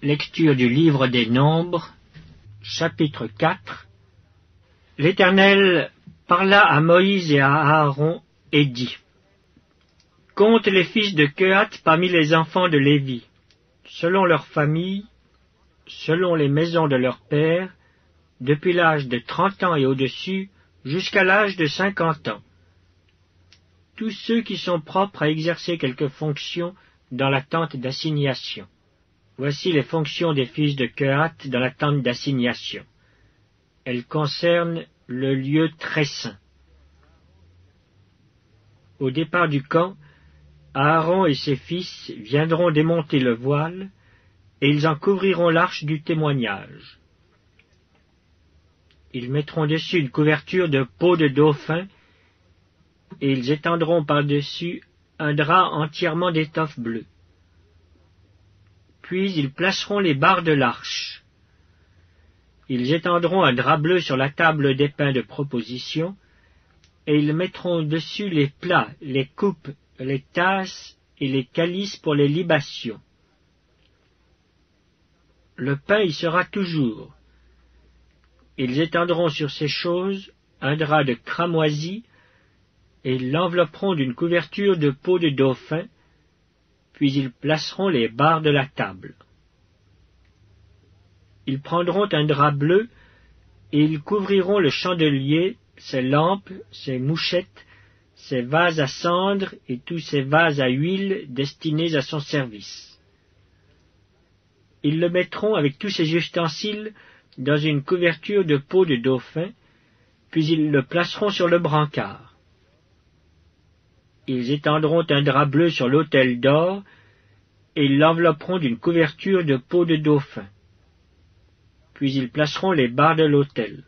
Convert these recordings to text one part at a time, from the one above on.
Lecture du livre des Nombres, chapitre 4. L'Éternel parla à Moïse et à Aaron et dit: Compte les fils de Kehath parmi les enfants de Lévi, selon leurs familles, selon les maisons de leurs pères, depuis l'âge de 30 ans et au-dessus, jusqu'à l'âge de 50 ans. Tous ceux qui sont propres à exercer quelque fonction dans la tente d'assignation. Voici les fonctions des fils de Kehath dans la tente d'assignation. Elles concernent le lieu très saint. Au départ du camp, Aaron et ses fils viendront démonter le voile, et ils en couvriront l'arche du témoignage. Ils mettront dessus une couverture de peau de dauphin, et ils étendront par-dessus un drap entièrement d'étoffe bleue. Puis ils placeront les barres de l'arche. Ils étendront un drap bleu sur la table des pains de proposition, et ils mettront dessus les plats, les coupes, les tasses et les calices pour les libations. Le pain y sera toujours. Ils étendront sur ces choses un drap de cramoisi, et ils l'envelopperont d'une couverture de peau de dauphin, puis ils placeront les barres de la table. Ils prendront un drap bleu, et ils couvriront le chandelier, ses lampes, ses mouchettes, ses vases à cendre et tous ses vases à huile destinés à son service. Ils le mettront avec tous ses ustensiles dans une couverture de peau de dauphin, puis ils le placeront sur le brancard. Ils étendront un drap bleu sur l'autel d'or, et ils l'envelopperont d'une couverture de peau de dauphin. Puis ils placeront les barres de l'autel.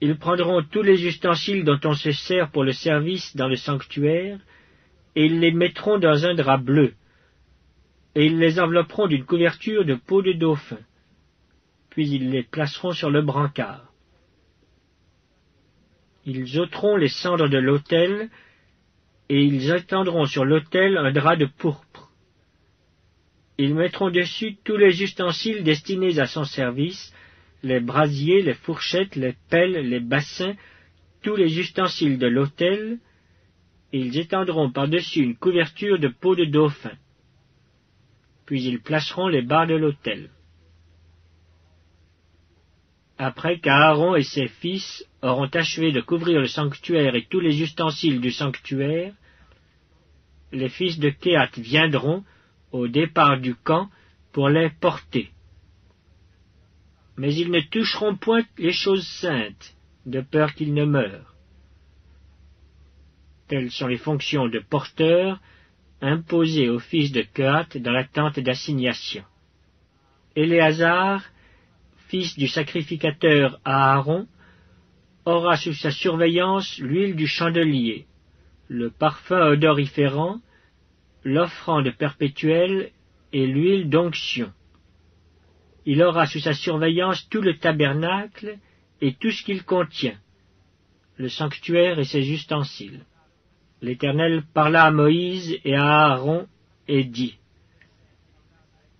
Ils prendront tous les ustensiles dont on se sert pour le service dans le sanctuaire, et ils les mettront dans un drap bleu, et ils les envelopperont d'une couverture de peau de dauphin. Puis ils les placeront sur le brancard. Ils ôteront les cendres de l'autel, et ils étendront sur l'autel un drap de pourpre. Ils mettront dessus tous les ustensiles destinés à son service, les brasiers, les fourchettes, les pelles, les bassins, tous les ustensiles de l'autel, et ils étendront par-dessus une couverture de peau de dauphin. Puis ils placeront les barres de l'autel. Après qu'Aaron et ses fils auront achevé de couvrir le sanctuaire et tous les ustensiles du sanctuaire, les fils de Kehath viendront, au départ du camp, pour les porter. Mais ils ne toucheront point les choses saintes, de peur qu'ils ne meurent. Telles sont les fonctions de porteurs imposées aux fils de Kehath dans la tente d'assignation. Éléazar, fils du sacrificateur Aaron, aura sous sa surveillance l'huile du chandelier, le parfum odoriférant, l'offrande perpétuelle et l'huile d'onction. Il aura sous sa surveillance tout le tabernacle et tout ce qu'il contient, le sanctuaire et ses ustensiles. L'Éternel parla à Moïse et à Aaron et dit: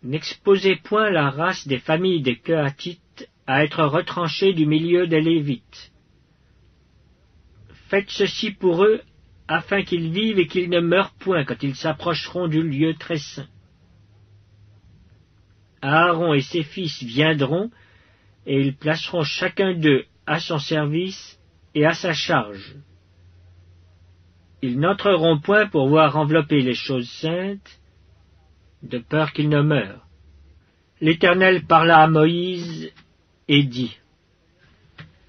N'exposez point la race des familles des Kehathites à être retranchée du milieu des Lévites. Faites ceci pour eux, afin qu'ils vivent et qu'ils ne meurent point quand ils s'approcheront du lieu très saint. Aaron et ses fils viendront, et ils placeront chacun d'eux à son service et à sa charge. Ils n'entreront point pour voir envelopper les choses saintes, de peur qu'ils ne meurent. L'Éternel parla à Moïse et dit: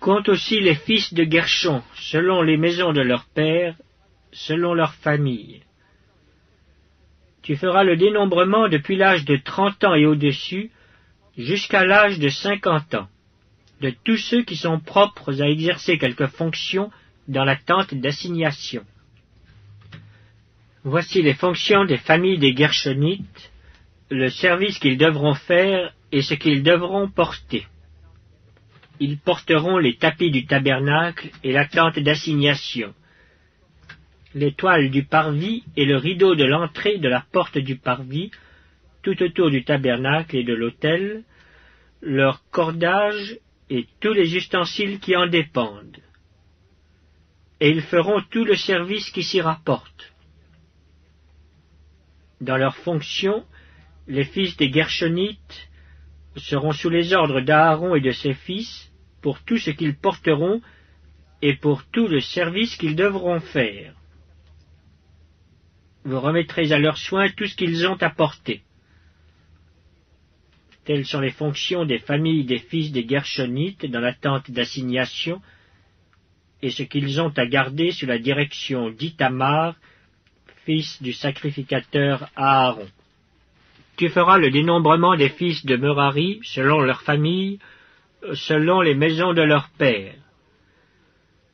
Compte aussi les fils de Guershon, selon les maisons de leurs pères, selon leurs familles. Tu feras le dénombrement depuis l'âge de 30 ans et au-dessus, jusqu'à l'âge de 50 ans, de tous ceux qui sont propres à exercer quelque fonction dans la tente d'assignation. Voici les fonctions des familles des Gershonites, le service qu'ils devront faire et ce qu'ils devront porter. Ils porteront les tapis du tabernacle et la tente d'assignation, les toiles du parvis et le rideau de l'entrée de la porte du parvis, tout autour du tabernacle et de l'autel, leurs cordages et tous les ustensiles qui en dépendent. Et ils feront tout le service qui s'y rapporte. Dans leurs fonctions, les fils des Gershonites seront sous les ordres d'Aaron et de ses fils pour tout ce qu'ils porteront et pour tout le service qu'ils devront faire. Vous remettrez à leurs soins tout ce qu'ils ont à porter. Telles sont les fonctions des familles des fils des Gershonites dans la tente d'assignation et ce qu'ils ont à garder sous la direction d'Ithamar, fils du sacrificateur Aaron. Tu feras le dénombrement des fils de Merari selon leurs familles, selon les maisons de leurs pères.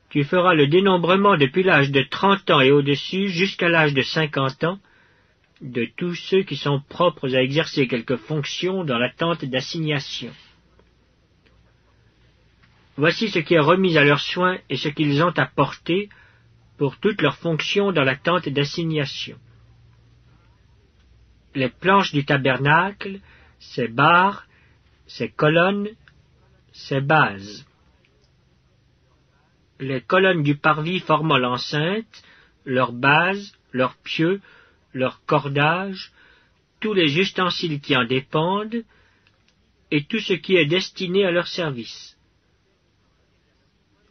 Tu feras le dénombrement depuis l'âge de 30 ans et au-dessus jusqu'à l'âge de 50 ans, de tous ceux qui sont propres à exercer quelque fonction dans la tente d'assignation. Voici ce qui est remis à leurs soins et ce qu'ils ont à porter pour toutes leurs fonctions dans la tente d'assignation. Les planches du tabernacle, ses barres, ses colonnes, ses bases. Les colonnes du parvis formant l'enceinte, leurs bases, leurs pieux, leurs cordages, tous les ustensiles qui en dépendent, et tout ce qui est destiné à leur service.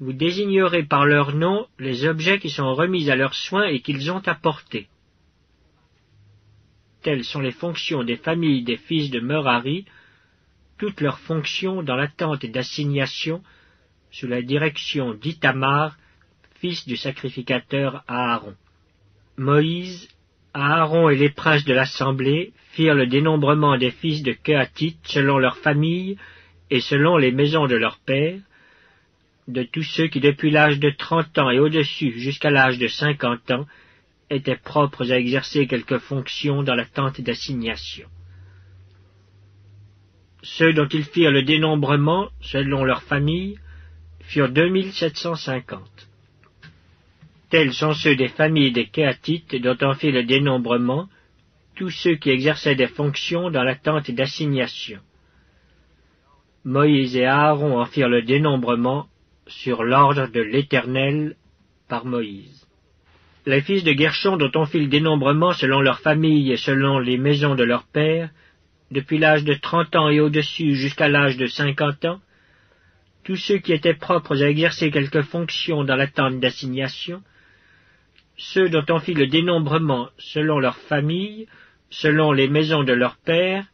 Vous désignerez par leur nom les objets qui sont remis à leurs soins et qu'ils ont à porter. Telles sont les fonctions des familles des fils de Merari, toutes leurs fonctions dans la tente d'assignation, sous la direction d'Ithamar, fils du sacrificateur Aaron. Moïse, Aaron et les princes de l'assemblée firent le dénombrement des fils de Kehatite selon leurs familles et selon les maisons de leurs pères, de tous ceux qui depuis l'âge de 30 ans et au-dessus jusqu'à l'âge de 50 ans étaient propres à exercer quelque fonction dans la tente d'assignation. Ceux dont ils firent le dénombrement, selon leurs familles, furent 2750. Tels sont ceux des familles des Kehathites dont on fit le dénombrement, tous ceux qui exerçaient des fonctions dans la tente d'assignation. Moïse et Aaron en firent le dénombrement sur l'ordre de l'Éternel par Moïse. Les fils de Gershon dont on fit le dénombrement selon leurs familles et selon les maisons de leurs pères, depuis l'âge de 30 ans et au-dessus jusqu'à l'âge de 50 ans, tous ceux qui étaient propres à exercer quelque fonction dans la tente d'assignation, ceux dont on fit le dénombrement selon leurs familles, selon les maisons de leurs pères,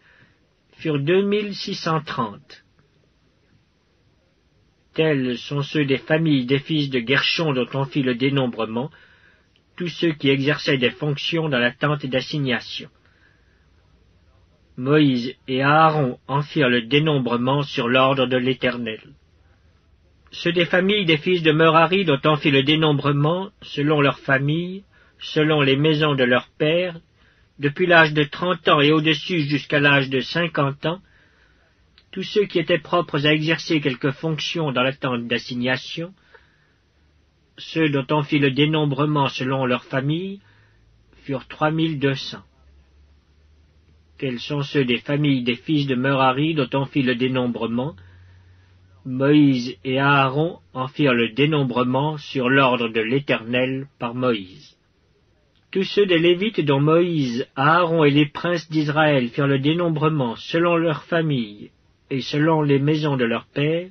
furent 2630. Tels sont ceux des familles des fils de Gershon dont on fit le dénombrement, tous ceux qui exerçaient des fonctions dans la tente d'assignation. Moïse et Aaron en firent le dénombrement sur l'ordre de l'Éternel. Ceux des familles des fils de Merari dont on fit le dénombrement, selon leurs familles, selon les maisons de leurs pères, depuis l'âge de 30 ans et au-dessus jusqu'à l'âge de 50 ans, tous ceux qui étaient propres à exercer quelque fonction dans la tente d'assignation, ceux dont on fit le dénombrement selon leurs familles, furent 3200. Tels sont ceux des familles des fils de Merari dont on fit le dénombrement. Moïse et Aaron en firent le dénombrement sur l'ordre de l'Éternel par Moïse. Tous ceux des Lévites dont Moïse, Aaron et les princes d'Israël firent le dénombrement selon leurs familles et selon les maisons de leurs pères,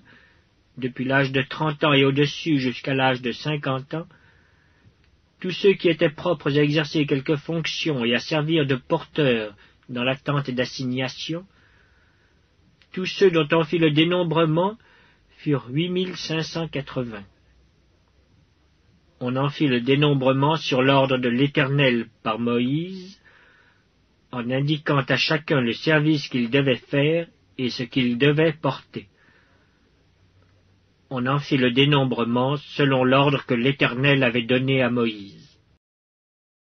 depuis l'âge de 30 ans et au-dessus jusqu'à l'âge de 50 ans, tous ceux qui étaient propres à exercer quelque fonction et à servir de porteurs dans la tente d'assignation, tous ceux dont on fit le dénombrement furent 8580. On en fit le dénombrement sur l'ordre de l'Éternel par Moïse, en indiquant à chacun le service qu'il devait faire et ce qu'il devait porter. On en fit le dénombrement selon l'ordre que l'Éternel avait donné à Moïse.